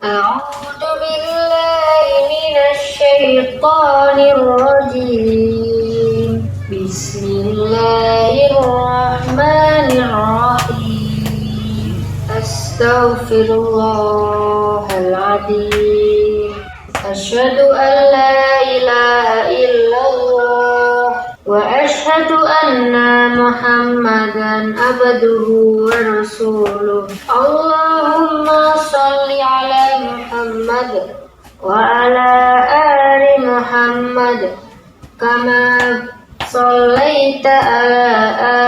أعوذ بالله من الشيطان الرجيم. بسم الله الرحمن الرحيم. أستغفر الله العظيم. أشهد أن لا إله إلا الله وأشهد أن محمدا عبده ورسوله. اللهم صل على محمد وعلى آل محمد كما صليت على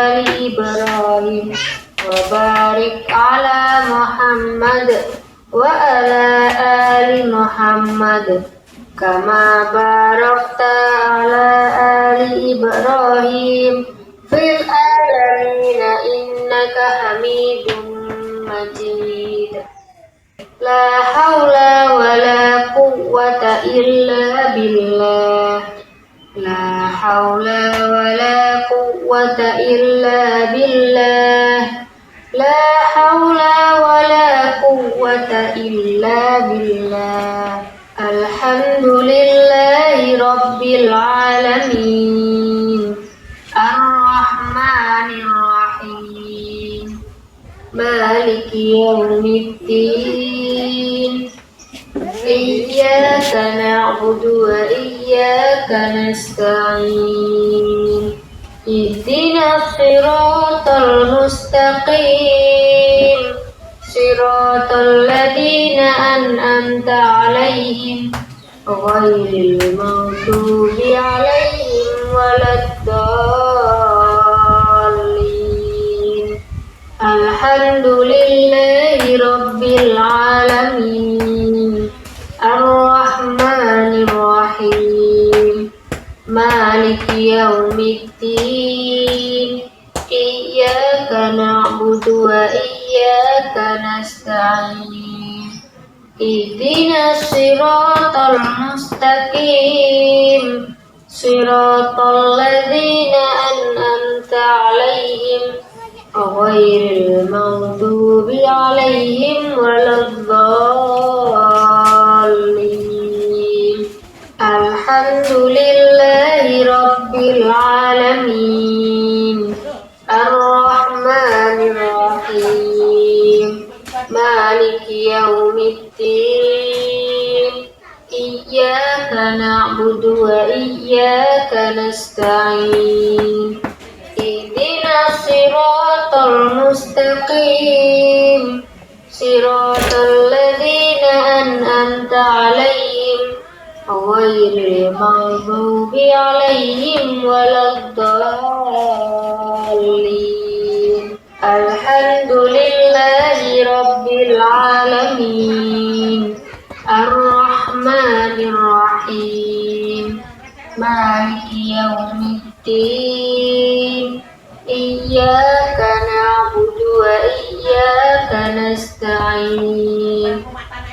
آل إبراهيم وبارك على محمد وعلى آل محمد كما باركت على آل إبراهيم في العالمين إنك حميد مجيد. لا حول ولا قوة إلا بالله. لا حول ولا قوة إلا بالله. لا حول ولا قوة إلا بالله. الحمد لله رب العالمين الرحمن الرحيم مالك يوم الدين. إياك نعبد وإياك نستعين. اهدنا الصراط المستقيم صراط الذين أنعمت عليهم غير المغضوب عليهم ولا الضالين. الحمد لله رب العالمين الرحمن الرحيم مالك يوم الدين. إياك نعبد وإياك نستعين. اهدنا الصراط المستقيم صراط الذين أنعمت عليهم غير المغضوب عليهم ولا الضالين. الحمد لله رب العالمين الرحمن الرحيم مالك يوم الدين. إياك نعبد وإياك نستعين. اهدنا الصراط المستقيم صراط الذين أنعمت عليهم غير المغضوب عليهم ولا الضالين. الحمد لله رب العالمين الرحمن الرحيم مالك يوم الدين. إياك نعبد وإياك نستعين.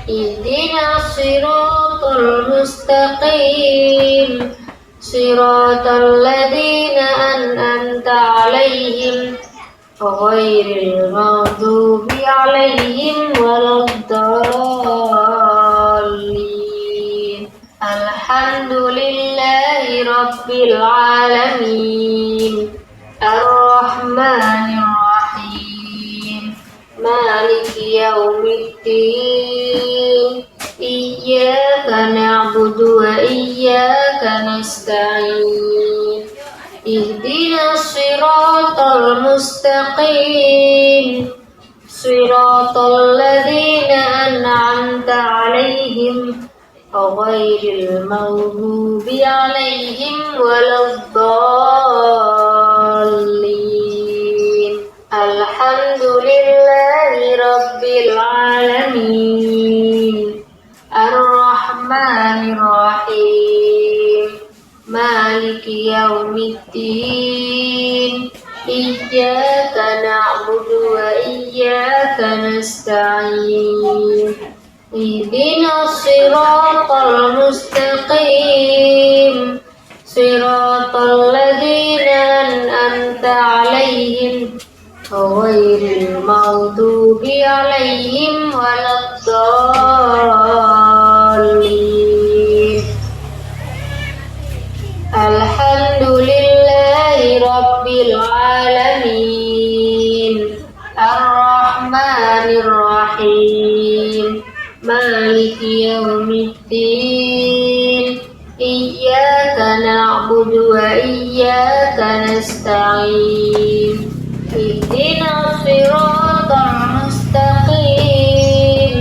اهدنا الصراط المستقيم صراط الذين أنعمت عليهم غير المغضوب عليهم ولا الضالين. الحمد لله رب العالمين الرحمن الرحيم مالك يوم الدين. إياك نعبد وإياك نستعين. اهدنا الصراط المستقيم صراط الذين أنعمت عليهم غير المغضوب عليهم ولا الضالين. الحمد لله رب العالمين الرحمن الرحيم مالك يوم الدين. إياك نعبد وإياك نستعين. اهدنا الصراط المستقيم صراط الذين أنعمت عليهم غير المغضوب عليهم ولا الضالين. مالك يوم الدين إياك نعبد وإياك نستعين اهدنا الصراط المستقيم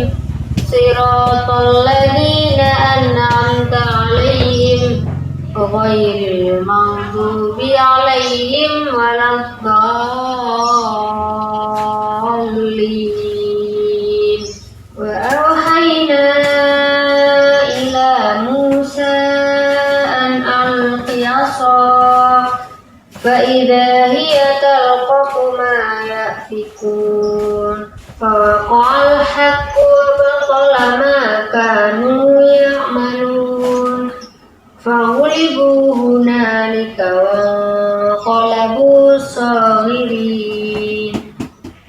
صراط الذين أنعمت عليهم غير المغضوب عليهم ولا الضالين وأوحينا إلى موسى أن ألق عصاك فإذا هي تلقف ما يأفكون فوقع الحق وبطل ما كانوا يعملون فغلبوا هنالك وانقلبوا صاغرين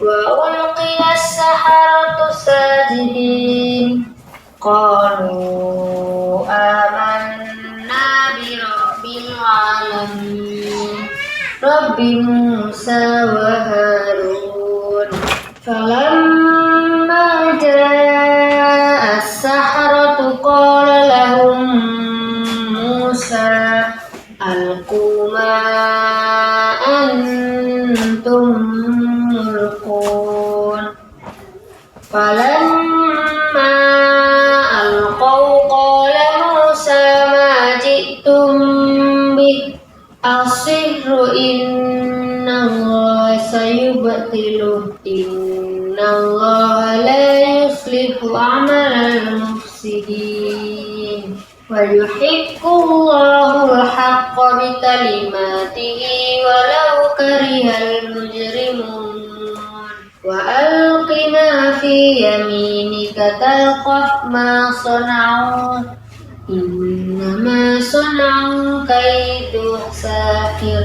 وألقي السحرة ساجدين قالوا آمنا برب العالمين رب موسى وهارون فلما جاء السحرة قال لهم موسى ألقوا ما أنتم ملقون فلما ألقوا قال موسى ما جئتم به السحر إن الله سيبطله إن الله لا يصلح عمل المفسدين ويحق الله الحق بكلماته ولو كره المجرمون وألق ما في يمينك تلقف ما صنعوا إنما صنعوا كيد ساحر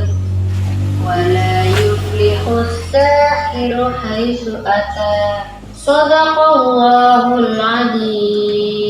ولا يفلح الساحر حيث أتى صدق الله العظيم.